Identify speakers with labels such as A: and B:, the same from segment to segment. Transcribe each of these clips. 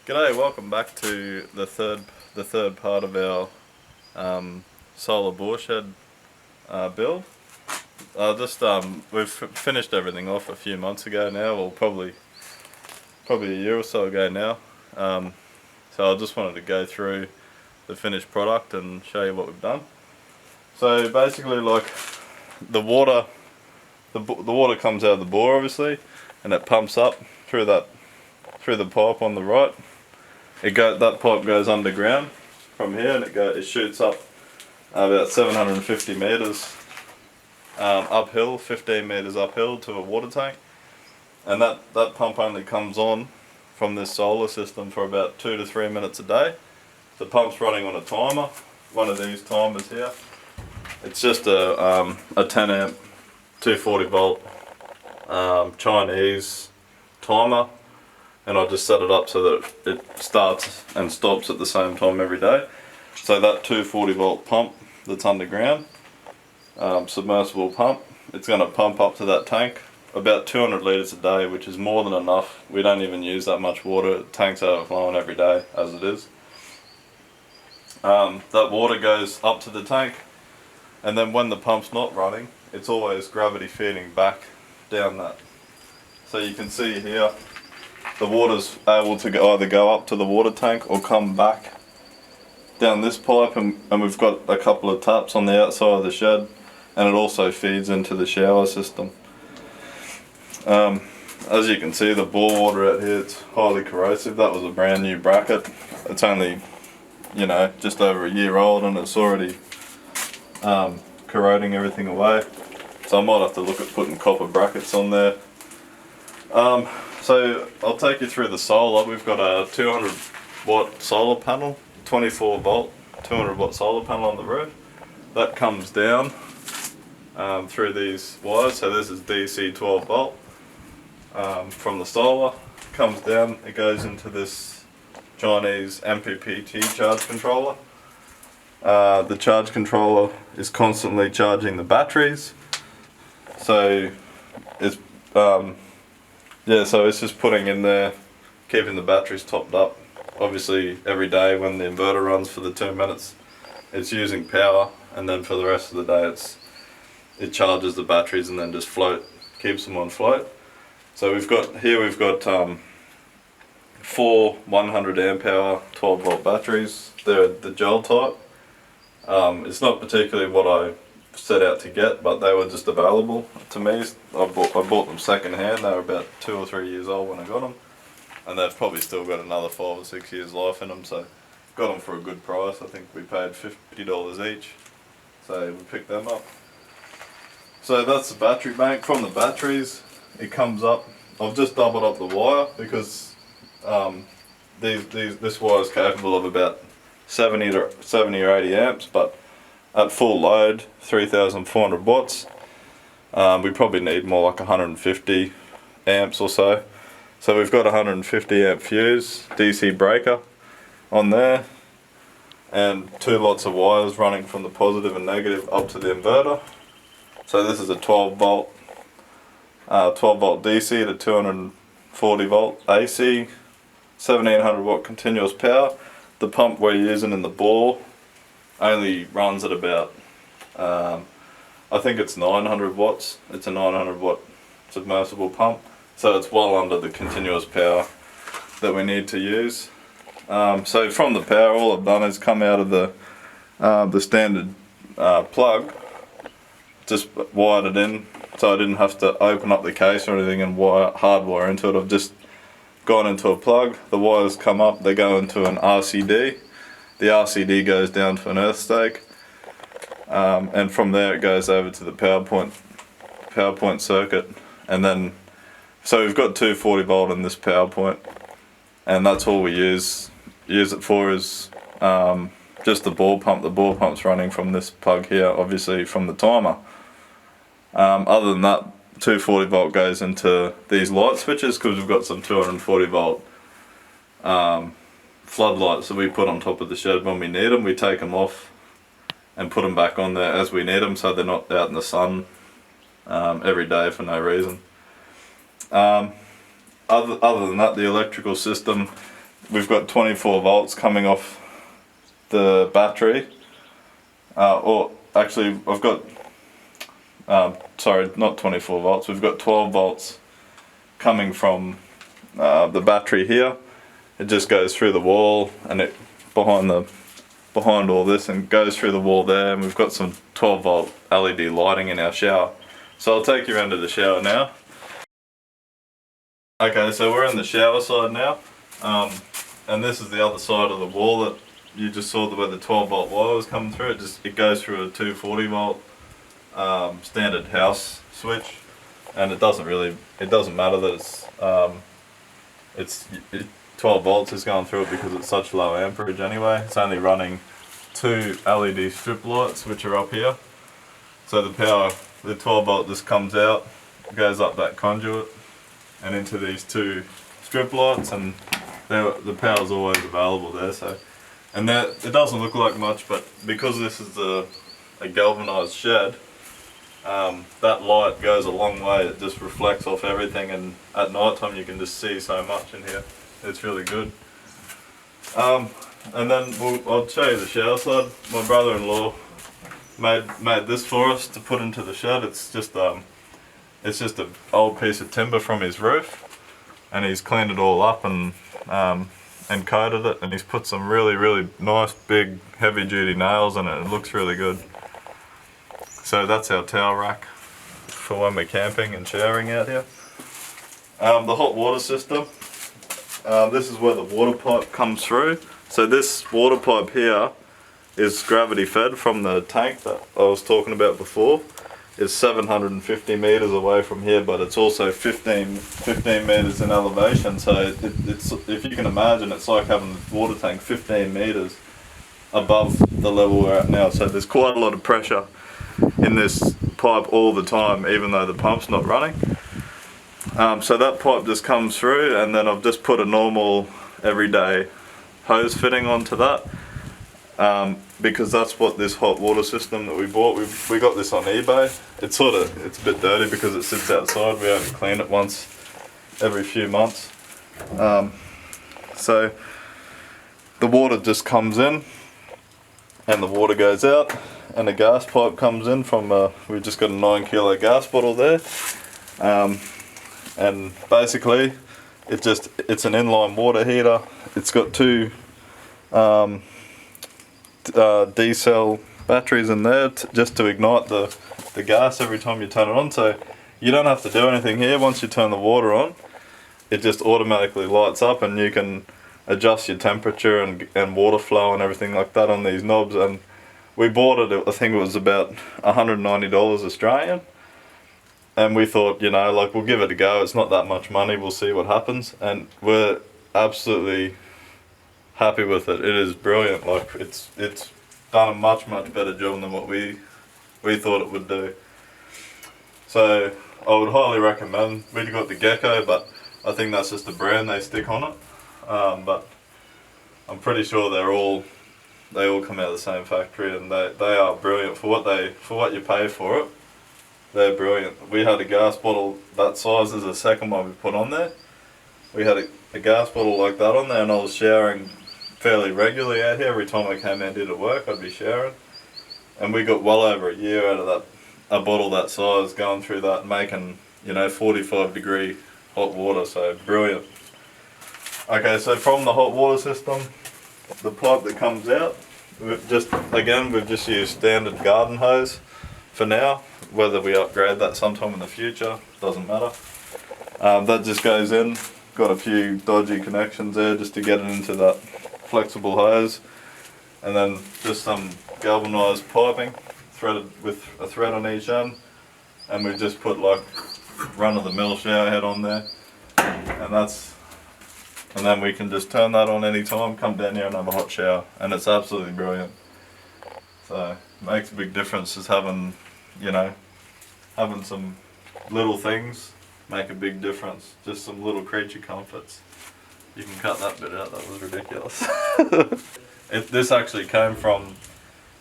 A: G'day, welcome back to the third part of our solar bore shed build. We've finished everything off a few months ago now, or probably a year or so ago now. So I just wanted to go through the finished product and show you what we've done. So basically, like the water comes out of the bore obviously, and it pumps up through the pipe on the right. That pipe goes underground from here, and it shoots up about 750 metres uphill, 15 metres uphill to a water tank, and that pump only comes on from this solar system for about 2 to 3 minutes a day. The pump's running on a timer, one of these timers here. It's just a 10 amp 240 volt Chinese timer, and I just set it up so that it starts and stops at the same time every day. So that 240 volt pump that's underground, submersible pump, it's going to pump up to that tank about 200 litres a day, which is more than enough. We don't even use that much water. The tank's overflowing every day as it is. That water goes up to the tank, and then when the pump's not running, it's always gravity feeding back down that. So you can see here, the water's able to either go up to the water tank or come back down this pipe, and we've got a couple of taps on the outside of the shed, and it also feeds into the shower system. As you can see, the bore water out here, it's highly corrosive. That was a brand new bracket. It's only, just over a year old, and it's already corroding everything away. So I might have to look at putting copper brackets on there. So I'll take you through the solar. We've got a 200 watt solar panel, 24 volt, 200 watt solar panel on the roof. That comes down through these wires. So this is DC 12 volt from the solar. Comes down, it goes into this Chinese MPPT charge controller. The charge controller is constantly charging the batteries. So it's so it's just putting in there, keeping the batteries topped up. Obviously every day when the inverter runs for the 2 minutes, it's using power, and then for the rest of the day it charges the batteries and then just keeps them on float. So we've got 4 100 amp hour 12 volt batteries. They're the gel type. It's not particularly what I set out to get, but they were just available to me. I bought them second hand. They were about 2 or 3 years old when I got them, and they've probably still got another 5 or 6 years life in them, so got them for a good price. I think we paid $50 each, so we picked them up. So that's the battery bank. From the batteries, it comes up. I've just doubled up the wire because this wire is capable of about 70 or 80 amps, but at full load, 3,400 watts, we probably need more like 150 amps or so. So we've got a 150 amp fuse, DC breaker on there, and 2 lots of wires running from the positive and negative up to the inverter. So this is a 12 volt DC to 240 volt AC, 1700 watt continuous power. The pump we're using in the bore only runs at about, I think it's 900 watts. It's a 900 watt submersible pump, so it's well under the continuous power that we need to use. So from the power, all I've done is come out of the standard plug, just wired it in, so I didn't have to open up the case or anything and hardwire into it. I've just gone into a plug, the wires come up, they go into an RCD. The RCD goes down to an earth stake, and from there it goes over to the PowerPoint circuit, and then so we've got 240 volt in this PowerPoint, and that's all we use it for is just the bore pump. The bore pump's running from this plug here, obviously from the timer. Other than that, 240 volt goes into these light switches because we've got some 240 volt floodlights that we put on top of the shed when we need them. We take them off and put them back on there as we need them, so they're not out in the sun every day for no reason. Other than that, the electrical system, we've got 24 volts coming off the battery, or actually I've got, sorry, not 24 volts, we've got 12 volts coming from the battery here. It just goes through the wall and it behind all this and goes through the wall there, and we've got some 12 volt LED lighting in our shower. So I'll take you around to the shower now. Okay, so we're in the shower side now, and this is the other side of the wall that you just saw where the 12 volt wire was coming through. It goes through a 240 volt standard house switch, and it doesn't matter that it's 12 volts is going through it because it's such low amperage anyway. It's only running 2 LED strip lights which are up here. So the 12 volt just comes out, goes up that conduit and into these 2 strip lights, and the power is always available there. So, and that it doesn't look like much, but because this is a galvanized shed, that light goes a long way. It just reflects off everything, and at night time you can just see so much in here. It's really good. And then I'll show you the shower side. My brother-in-law made this for us to put into the shed. It's just an old piece of timber from his roof, and he's cleaned it all up and coated it, and he's put some really nice big heavy duty nails in it. It looks really good. So that's our towel rack for when we're camping and showering out here. The hot water system. This is where the water pipe comes through. So this water pipe here is gravity fed from the tank that I was talking about before. It's 750 meters away from here, but it's also 15 meters in elevation. So it's, if you can imagine, it's like having the water tank 15 meters above the level we're at now. So there's quite a lot of pressure in this pipe all the time, even though the pump's not running. So that pipe just comes through, and then I've just put a normal everyday hose fitting onto that, because that's what this hot water system that we bought, we got this on eBay. It's a bit dirty because it sits outside. We only clean it once every few months. So the water just comes in and the water goes out, and the gas pipe comes in from we've just got a 9 kilo gas bottle there. And basically it's an inline water heater. It's got 2 D-cell batteries in there just to ignite the gas every time you turn it on. So you don't have to do anything here. Once you turn the water on, it just automatically lights up, and you can adjust your temperature and water flow and everything like that on these knobs. And we bought it, I think it was about $190 Australian. And we thought, you know, like, we'll give it a go. It's not that much money. We'll see what happens. And we're absolutely happy with it. It is brilliant. Like, it's done a much better job than what we thought it would do. So I would highly recommend. We got the Gecko, but I think that's just a brand they stick on it. But I'm pretty sure they all come out of the same factory, and they are brilliant for what you pay for it. They're brilliant. We had a gas bottle that size as a second one we put on there. We had a gas bottle like that on there, and I was showering fairly regularly out here. Every time I came out and did at work, I'd be showering. And we got well over a year out of a bottle that size, going through that, making, you know, 45 degree hot water. So brilliant. Okay, so from the hot water system, the pipe that comes out, we've just used standard garden hose for now. Whether we upgrade that sometime in the future, doesn't matter. That just goes in, got a few dodgy connections there just to get it into that flexible hose, and then just some galvanized piping threaded with a thread on each end, and we just put like run-of-the-mill shower head on there, and then we can just turn that on any time, come down here and have a hot shower, and it's absolutely brilliant. So it makes a big difference just having some little things make a big difference. Just some little creature comforts. You can cut that bit out, that was ridiculous. This actually came from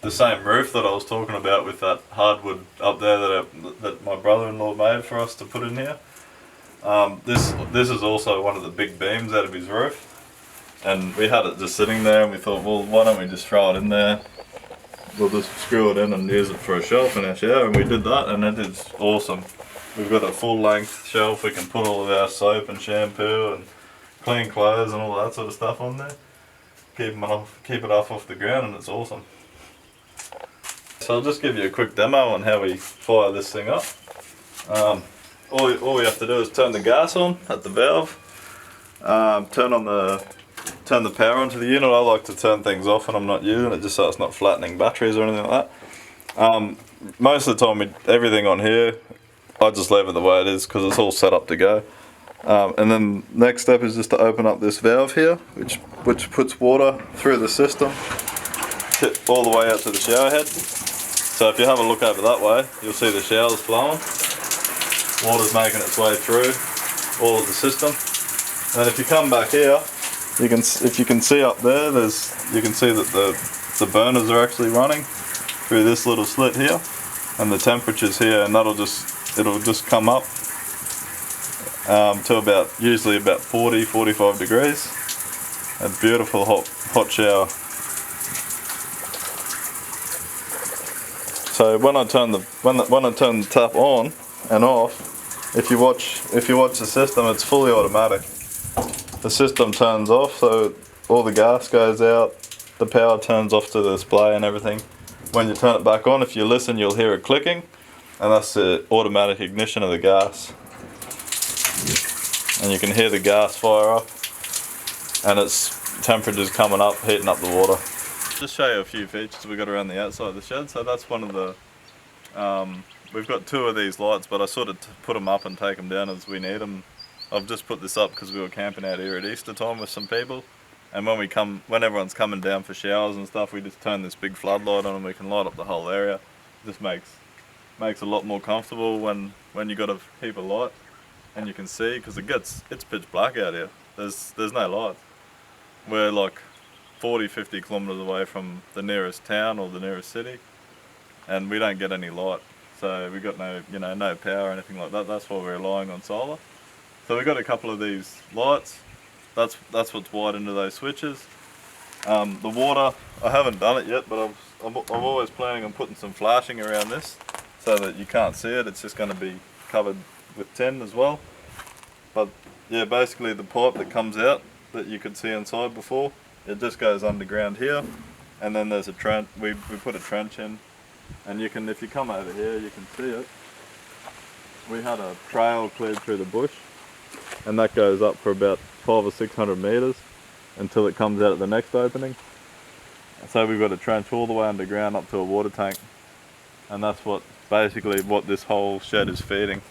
A: the same roof that I was talking about with that hardwood up there that my brother-in-law made for us to put in here. This is also one of the big beams out of his roof. and we had it just sitting there, and we thought, well, why don't we just throw it in there? We'll just screw it in and use it for a shelf in our shower, and we did that, and it is awesome. We've got a full length shelf. We can put all of our soap and shampoo and clean clothes and all that sort of stuff on there. Keep it off the ground, and it's awesome. So I'll just give you a quick demo on how we fire this thing up. All we have to do is turn the gas on at the valve. Turn the power onto the unit. I like to turn things off when I'm not using it, just so it's not flattening batteries or anything like that. Most of the time, everything on here, I just leave it the way it is because it's all set up to go. And then next step is just to open up this valve here, which puts water through the system all the way out to the shower head. So if you have a look over that way, you'll see the shower's flowing. Water's making its way through all of the system. And if you come back here, if you can see up there, you can see that the burners are actually running through this little slit here, and the temperature's here, and it'll just come up to usually about 40-45 degrees. A beautiful hot shower. So when I turn the tap on and off, if you watch the system, it's fully automatic. The system turns off, so all the gas goes out, the power turns off to the display and everything. When you turn it back on, if you listen, you'll hear it clicking, and that's the automatic ignition of the gas. And you can hear the gas fire up, and its temperature's coming up, heating up the water. Just show you a few features we got around the outside of the shed. So that's one of the, we've got two of these lights, but I sort of put them up and take them down as we need them. I've just put this up because we were camping out here at Easter time with some people, and when everyone's coming down for showers and stuff, we just turn this big floodlight on and we can light up the whole area. It just makes a lot more comfortable when you got a heap of light and you can see, because it's pitch black out here. There's no light. We're like 40-50 kilometers away from the nearest town or the nearest city, and we don't get any light. So we got no power or anything like that. That's why we're relying on solar. So we got a couple of these lights. That's what's wired into those switches. The water, I haven't done it yet, but I'm always planning on putting some flashing around this so that you can't see it. It's just going to be covered with tin as well. But yeah, basically the pipe that comes out that you could see inside before, it just goes underground here, and then there's a trench. We put a trench in, and if you come over here, you can see it. We had a trail cleared through the bush, and that goes up for about 500 or 600 meters until it comes out at the next opening. So we've got a trench all the way underground up to a water tank, and that's basically what this whole shed is feeding.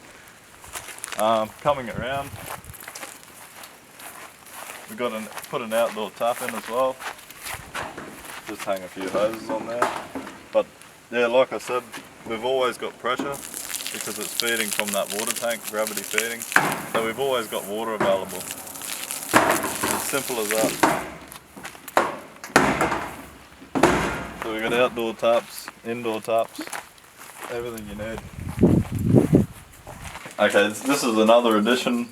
A: Coming around, we've got put an outdoor tap in as well. Just hang a few hoses on there. But yeah, like I said, we've always got pressure because it's feeding from that water tank, gravity feeding. So we've always got water available. As simple as that. So we've got outdoor taps, indoor taps, everything you need. Okay, this is another addition.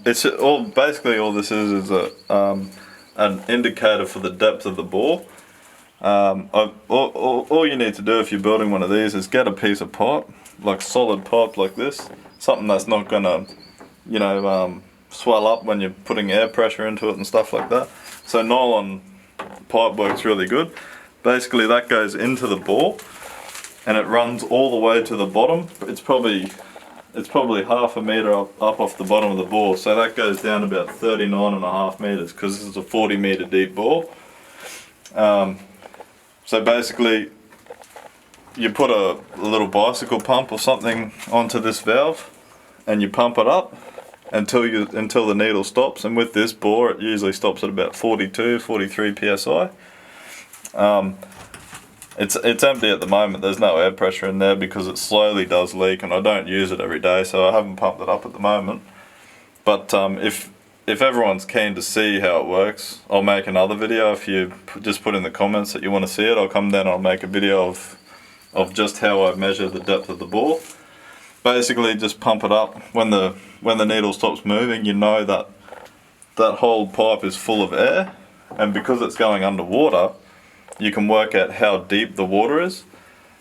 A: It's basically all this is an indicator for the depth of the bore. All you need to do if you're building one of these is get a piece of pipe, like solid pipe like this, something that's not gonna, swell up when you're putting air pressure into it and stuff like that. So nylon pipe works really good. Basically that goes into the bore and it runs all the way to the bottom. It's probably half a meter up off the bottom of the bore, so that goes down about 39.5 meters because this is a 40 meter deep bore. So basically you put a little bicycle pump or something onto this valve and you pump it up until the needle stops, and with this bore it usually stops at about 42-43 psi. It's empty at the moment. There's no air pressure in there because it slowly does leak, and I don't use it every day, so I haven't pumped it up at the moment. But if everyone's keen to see how it works, I'll make another video. If you just put in the comments that you want to see it, I'll come down and I'll make a video of just how I measure the depth of the bore. Basically just pump it up. When the needle stops moving, you know that whole pipe is full of air, and because it's going underwater, you can work out how deep the water is.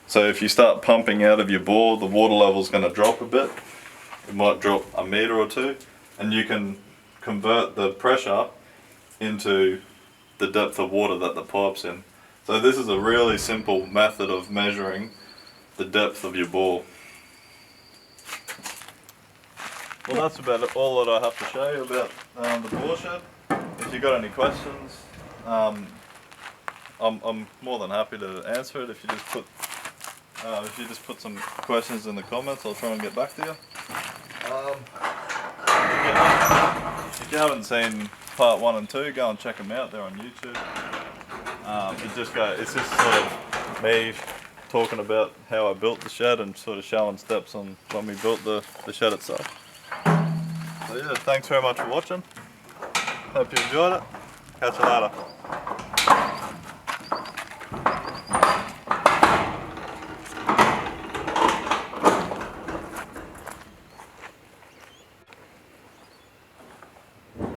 A: So if you start pumping out of your bore, the water level is going to drop a bit. It might drop a metre or two, and you can convert the pressure into the depth of water that the pipe's in. So this is a really simple method of measuring the depth of your bore. Well, that's about all that I have to show you about the bore shed. If you've got any questions, I'm more than happy to answer it. If you just put some questions in the comments, I'll try and get back to you. If you haven't seen part 1 and 2, go and check them out. They're on YouTube. It's just sort of me talking about how I built the shed and sort of showing steps on when we built the shed itself. So yeah, thanks very much for watching. Hope you enjoyed it. Catch you later.